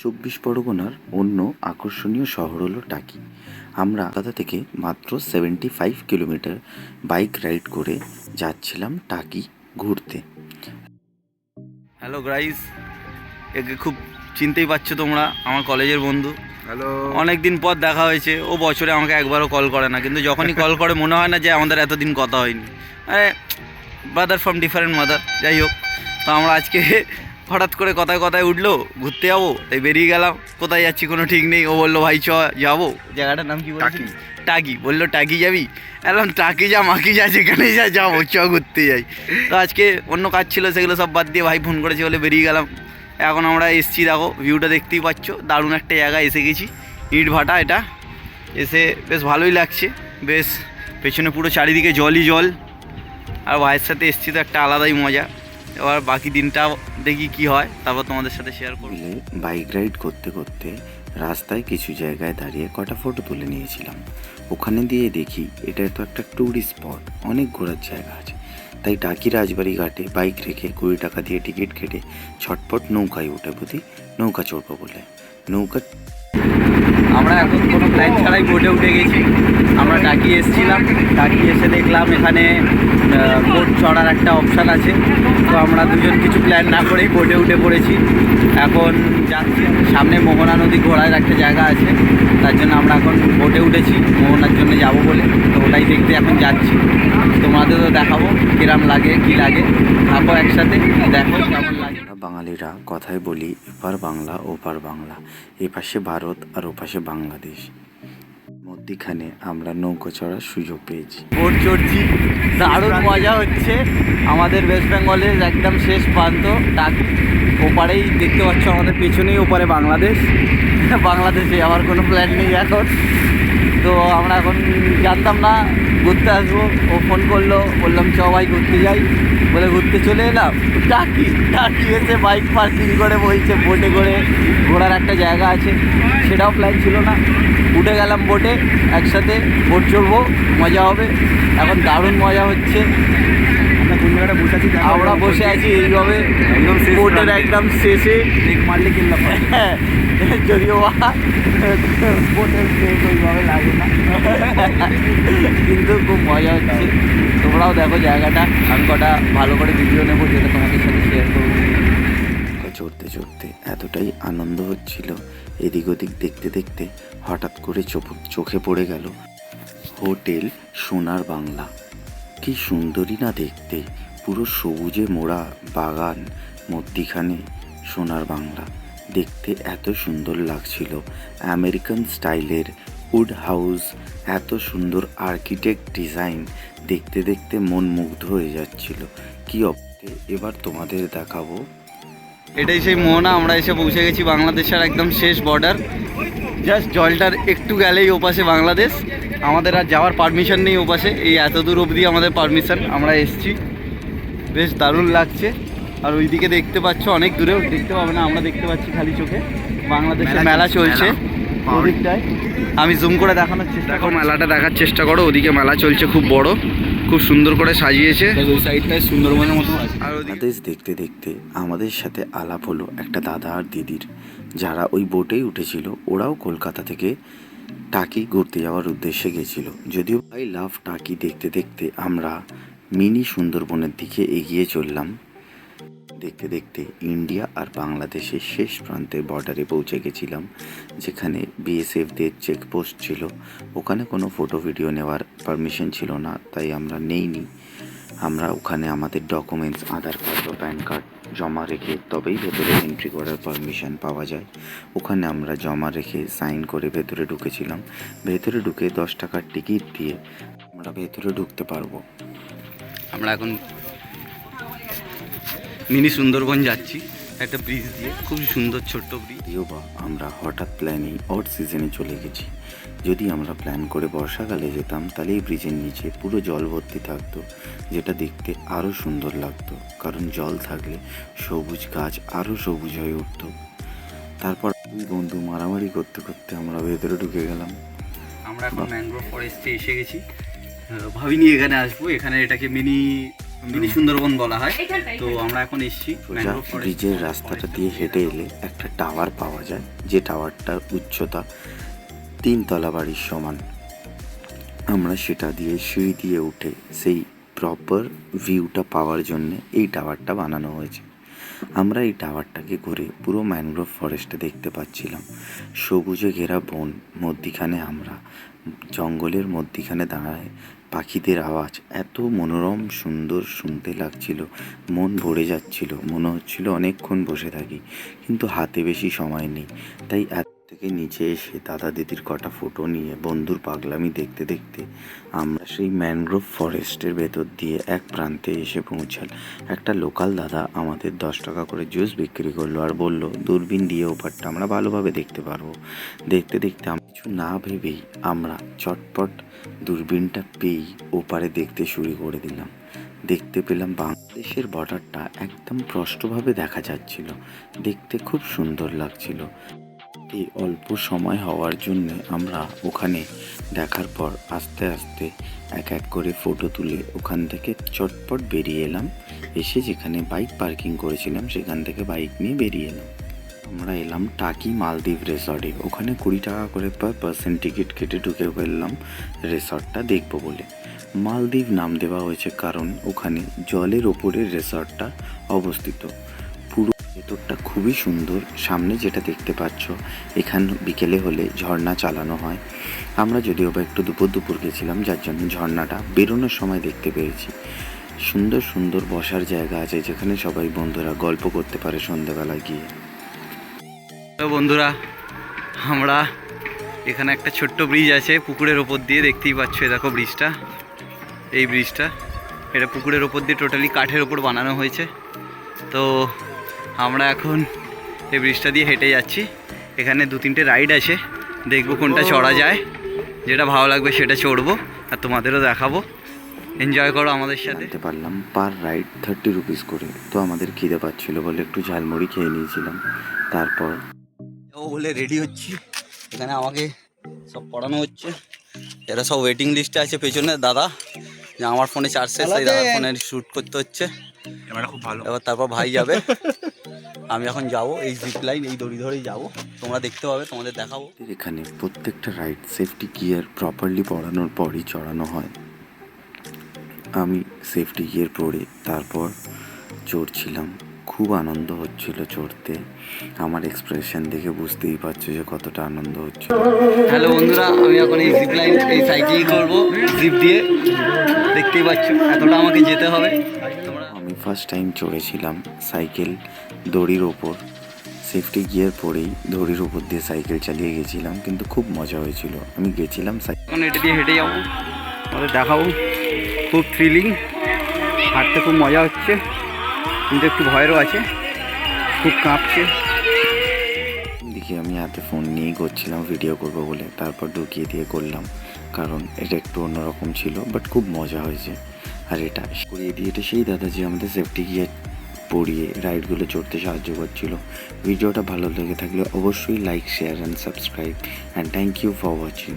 চব্বিশ পরগনার অন্য আকর্ষণীয় শহর হলো টাকি। আমরা কলকাতা থেকে মাত্র 75 কিলোমিটার বাইক রাইড করে যাচ্ছিলাম টাকি ঘুরতে। হ্যালো গাইস, একে খুব চিনতেই পারছো তোমরা, আমার কলেজের বন্ধু। হ্যালো, অনেক দিন পর দেখা হয়েছে। ও বছরে আমাকে একবারও কল করে না, কিন্তু যখনই কল করে মনে হয় না যে আমাদের এতদিন কথা হয়নি। Brother from different mother. যাই হোক, তো আমরা আজকে হঠাৎ করে কথায় কথায় উঠলো ঘুরতে যাবো, তাই বেরিয়ে গেলাম। কোথায় যাচ্ছি কোনো ঠিক নেই। ও বললো ভাই চ যাবো। জায়গাটার নাম কি বলছি? টাকি। বললো টাকি যাবি? এলাম টাকি যা মাকি যা যেখানে যা যাবো, চ ঘুরতে যাই। তো আজকে অন্য কাজ ছিল, সেগুলো সব বাদ দিয়ে ভাই ফোন করেছে বলে বেরিয়ে গেলাম। এখন আমরা এসছি, দেখো ভিউটা দেখতেই পাচ্ছ, দারুণ একটা জায়গায় এসে গেছি। ইট ভাটা এটা, এসে বেশ ভালোই লাগছে। বেশ পেছনে পুরো চারিদিকে জলই জল, আর ভাইয়ের সাথে এসছি তো একটা আলাদাই মজা। এবার বাকি দিনটা দেখি কি হয়, তারপর তোমাদের সাথে শেয়ার করব। মিলে বাইক রাইড করতে করতে রাস্তায় কিছু জায়গায় দাঁড়িয়ে কটা ফটো তুলে নিয়েছিলাম। ওখানে দিয়ে দেখি এটা তো একটা ট্যুরিস্ট স্পট, অনেক ঘোরার জায়গা আছে। তাই টাকি রাজবাড়ি ঘাটে বাইক রেখে 20 টাকা দিয়ে টিকিট কেটে ছটপট নৌকায় উঠে বুঝি নৌকা চড়বো বলে। নৌকা আমরা এখন কোনো প্ল্যান ছাড়াই বোটে উঠে গেছি। আমরা টাকি এসেছিলাম, টাকি এসে দেখলাম এখানে বোট চড়ার একটা অপশান আছে। তো আমরা দুজন কিছু প্ল্যান না করেই বোটে উঠে পড়েছি। এখন যাচ্ছি, সামনে মোহনা নদী ঘোরার একটা জায়গা আছে, তার জন্য আমরা এখন বোটে উঠেছি মোহনার জন্য যাব বলে। তো ওটাই দেখতে এখন যাচ্ছি। তোমাদেরও দেখাবো কিরম লাগে কি লাগে, থাকো একসাথে, দেখো কেমন লাগে। বাঙালিরা কথায় বলি এপার বাংলা ওপার বাংলা, এপাশে ভারত আর ওপাশে বাংলাদেশ। মধ্যিখানে আমরা নৌকো চড়ার সুযোগ পেয়েছি। বোট চড়ছি, দারুণ মজা হচ্ছে। আমাদের ওয়েস্ট বেঙ্গলের একদম শেষ প্রান্ত টাকি, ওপারেই দেখতে পাচ্ছ আমাদের পেছনেই ওপারে বাংলাদেশ। বাংলাদেশে যাওয়ার কোনো প্ল্যান নেই এখন। তো আমরা এখন জানতাম না ঘুরতে আসবো, ও ফোন করলো, বললাম চ ভাই ঘুরতে যাই বলে ঘুরতে চলে এলাম। টাকি টাকি এসে বাইক পার্কিং করে বলছে বোটে করে ঘোরার একটা জায়গা আছে, সেটাও প্ল্যান ছিল না। উঠে গেলাম বোটে, একসাথে বোট চড়বো, মজা হবে। এখন দারুণ মজা হচ্ছে। আমরা বসে আছি এইভাবে বোটের একদম শেষে, মারলে কিনলাম যদিও বোটের শেষ ওইভাবে লাগে না, কিন্তু খুব মজা হচ্ছে। তোমরাও দেখো জায়গাটা, আমি কটা ভালো করে ভিডিও নেবো যেটা তোমাদের সাথে শেয়ার করবো। চড়তে চড়তে এতটাই আনন্দ হচ্ছিল, এদিক ওদিক দেখতে দেখতে হঠাৎ করে চোখে পড়ে গেল হোটেল সোনার বাংলা। কি সুন্দরী না দেখতে, পুরো সবুজে মোড়া বাগান, মধ্যিখানে সোনার বাংলা। দেখতে এত সুন্দর লাগছিল, আমেরিকান স্টাইলের উড হাউস, এত সুন্দর আর্কিটেক্ট ডিজাইন, দেখতে দেখতে মন মুগ্ধ হয়ে যাচ্ছিল। কি এবার তোমাদের দেখাবো। এটাই সেই মোহনা, আমরা এসে পৌঁছে গেছি বাংলাদেশের একদম শেষ বর্ডার। জাস্ট জলটার একটু গেলেই ওপাশে বাংলাদেশ। আমাদের আর যাওয়ার পারমিশন নেই ওপাশে, এই এত দূর অবধি আমাদের পারমিশন। আমরা এসছি, বেশ দারুণ লাগছে। আর ওইদিকে দেখতে পাচ্ছ, অনেক দূরেও দেখতে পাবে না, আমরা দেখতে পাচ্ছি খালি চোখে বাংলাদেশের মেলা চলছে ওদিকটায়। আমি জুম করে দেখানোর চেষ্টা করো, মেলাটা দেখার চেষ্টা করো। ওদিকে মেলা চলছে, খুব বড়, খুব সুন্দর করে সাজিয়েছে। ওই সাইডটায় সুন্দরবনের মতো আছে। আর বাংলাদেশ দেখতে দেখতে আমাদের সাথে আলাপ হলো একটা দাদা আর দিদির, যারা ওই বোটেই উঠেছিল। ওরাও কলকাতা থেকে টাকি ঘুরতে যাওয়ার উদ্দেশ্যে গেছিল। যদিও আই লাভ টাকি দেখতে দেখতে আমরা মিনি সুন্দরবনের দিকে এগিয়ে চললাম। দেখতে দেখতে ইন্ডিয়া আর বাংলাদেশের শেষ প্রান্তের বর্ডারে পৌঁছে গেছিলাম, যেখানে বিএসএফদের চেকপোস্ট ছিল। ওখানে কোনো ফটো ভিডিও নেওয়ার পারমিশন ছিল না, তাই আমরা নেইনি। আমরা ওখানে আমাদের ডকুমেন্টস, আধার কার্ড ও প্যান কার্ড জমা রেখে তবেই ভেতরে এন্ট্রি করার পারমিশন পাওয়া যায়। ওখানে আমরা জমা রেখে সাইন করে ভেতরে ঢুকেছিলাম। ভেতরে ঢুকে 10 টাকার টিকিট দিয়ে আমরা ভেতরে ঢুকতে পারবো। আমরা এখন মিনি সুন্দরবন যাচ্ছি একটা ব্রিজ দিয়ে, খুব সুন্দর ছোট্ট ব্রিজ। যদিও বা আমরা হঠাৎ প্ল্যানেই অড সিজনে চলে গেছি। যদি আমরা প্ল্যান করে বর্ষাকালে যেতাম, তাহলে এই ব্রিজের নিচে পুরো জল ভর্তি থাকতো, যেটা দেখতে আরও সুন্দর লাগতো, কারণ জল থাকলে সবুজ গাছ আরও সবুজ হয়ে উঠতো। তারপর দুই বন্ধু মারামারি করতে করতে আমরা ভেতরে ঢুকে গেলাম। আমরা এখন ম্যানগ্রোভ ফরেস্টে এসে গেছি। ভাবিনি এখানে আসবো, এখানে এটাকে মিনি মিনি সুন্দরবন বলা হয়। তো আমরা এখন এসেছি সোজা ম্যানগ্রোভ ফরেস্ট। ব্রিজের রাস্তাটা দিয়ে হেঁটে এলে একটা টাওয়ার পাওয়া যায়, যে টাওয়ারটার উচ্চতা 3 তলা বাড়ির সমান। আমরা সেটা দিয়ে সিঁড়ি দিয়ে উঠে সেই প্রপার ভিউটা পাওয়ার জন্যে এই টাওয়ারটা বানানো হয়েছে। আমরা এই টাওয়ারটাকে ঘুরে পুরো ম্যানগ্রোভ ফরেস্টে দেখতে পাচ্ছিলাম। সবুজে ঘেরা বন, মধ্যিখানে আমরা, জঙ্গলের মধ্যিখানে দাঁড়ায় পাখিদের আওয়াজ এত মনোরম সুন্দর শুনতে লাগছিল, মন ভরে যাচ্ছিল, মনে হচ্ছিল অনেকক্ষণ বসে থাকি, কিন্তু হাতে বেশি সময় নেই। তাই থেকে নিচে এসে দাদা দিদির কটা ফটো নিয়ে বন্ধুর পাগলামি দেখতে দেখতে আমরা সেই ম্যানগ্রোভ ফরেস্টের ভেতর দিয়ে এক প্রান্তে এসে পৌঁছাল। একটা লোকাল দাদা আমাদের 10 টাকা করে জুস বিক্রি করলো আর বলল দূরবীন দিয়ে ওপারটা আমরা ভালোভাবে দেখতে পারবো। দেখতে দেখতে কিছু না ভেবেই আমরা চটপট দূরবীনটা পেয়েই ওপারে দেখতে শুরু করে দিলাম। দেখতে পেলাম বাংলাদেশের বর্ডারটা একদম স্পষ্টভাবে দেখা যাচ্ছিল, দেখতে খুব সুন্দর লাগছিল। এই অল্প সময় হওয়ার জন্য আমরা ওখানে দেখার পর আস্তে আস্তে এক এক করে ফটো তুলে ওখান থেকে চটপট বেরিয়ে এলাম। এসে যেখানে বাইক পার্কিং করেছিলাম সেখান থেকে বাইক নিয়ে বেরিয়ে এলাম। আমরা এলাম টাকি মালদ্বীপ রিসর্টে। ওখানে 20 টাকা করে পার পার্সন টিকিট কেটে ঢুকে ফেললাম রিসর্টটা দেখবো বলে। মালদ্বীপ নাম দেওয়া হয়েছে কারণ ওখানে জলের ওপরে রিসর্টটা অবস্থিত। পুরো ভেতরটা খুবই সুন্দর। সামনে যেটা দেখতে পাচ্ছ, এখান বিকেলে হলে ঝর্ণা চালানো হয়। আমরা যদিও বা একটু দুপুর গেছিলাম, যার জন্য ঝর্ণাটা বেরোনোর সময় দেখতে পেয়েছি। সুন্দর সুন্দর বসার জায়গা আছে যেখানে সবাই বন্ধুরা গল্প করতে পারে সন্ধ্যাবেলা গিয়ে। তো বন্ধুরা, আমরা এখানে একটা ছোট্ট ব্রিজ আছে পুকুরের ওপর দিয়ে, দেখতেই পাচ্ছ। দেখো ব্রিজটা, এই ব্রিজটা, এটা পুকুরের ওপর দিয়ে টোটালি কাঠের ওপর বানানো হয়েছে। তো আমরা এখন এই ব্রিজটা দিয়ে হেঁটে যাচ্ছি। এখানে 2-3টে রাইড আছে, দেখবো কোনটা চড়া যায়। যেটা ভালো লাগবে সেটা চড়বো আর তোমাদেরও দেখাবো। এনজয় করো আমাদের সাথে। জানতে পারলাম পার রাইড 30 রুপিস করে। তো আমাদের খিদে পাচ্ছিল বলে একটু ঝালমুড়ি খেয়ে নিয়েছিলাম। তারপর বলে রেডি হচ্ছি। এখানে আমাকে সব পড়ানো হচ্ছে। এরা সব ওয়েটিং লিস্টে আছে পেছনে দাদা, যে আমার ফোনে চার্জ শেষ, তাই দাদার ফোনে শ্যুট করতে হচ্ছে। এবার খুব ভালো। এবার তারপর ভাই যাবে, আমি এখন যাব এই জিপ লাইন, এই দড়ি ধরেই যাবো। তোমরা দেখতে পাবে, তোমাদের দেখাবো। এখানে প্রত্যেকটা রাইড সেফটি গিয়ার প্রপারলি পরানোর পরই চড়ানো হয়। আমি সেফটি গিয়ার পরে তারপর চড়ছিলাম। খুব আনন্দ হচ্ছিল চড়তে। আমার এক্সপ্রেশন দেখে বুঝতেই পারছো যে কতটা আনন্দ হচ্ছে। হ্যালো বন্ধুরা, আমি এখন এই জিপ লাইন, এই সাইক্লিং করবো জিপ দিয়ে। দেখতেই পাচ্ছ এতটা আমাকে যেতে হবে। আমি ফার্স্ট টাইম চড়েছিলাম সাইকেল দড়ির ওপর। সেফটি গিয়ার পরেই দড়ির ওপর দিয়ে সাইকেল চালিয়ে গেছিলাম, কিন্তু খুব মজা হয়েছিল। আমি গেছিলাম এখন এটা দিয়ে হেঁটে যাবো, আমাদের দেখাবো। খুব থ্রিলিং, হাঁটতে খুব মজা হচ্ছে, কিন্তু একটু ভয়েরও আছে, খুব কাঁপছে। দেখি আমি হাতে ফোন নিয়েই করছিলাম ভিডিও করব বলে, তারপর ঢুকিয়ে দিয়ে করলাম কারণ এটা একটু অন্যরকম ছিল, বাট খুব মজা হয়েছে। আর এটা করিয়ে দিয়ে এটা সেই দাদা যে আমাদের সেফটি গিয়ার পরিয়ে রাইডগুলো চড়তে সাহায্য করছিল। ভিডিওটা ভালো লেগে থাকলে অবশ্যই like, share and subscribe, and thank you for watching.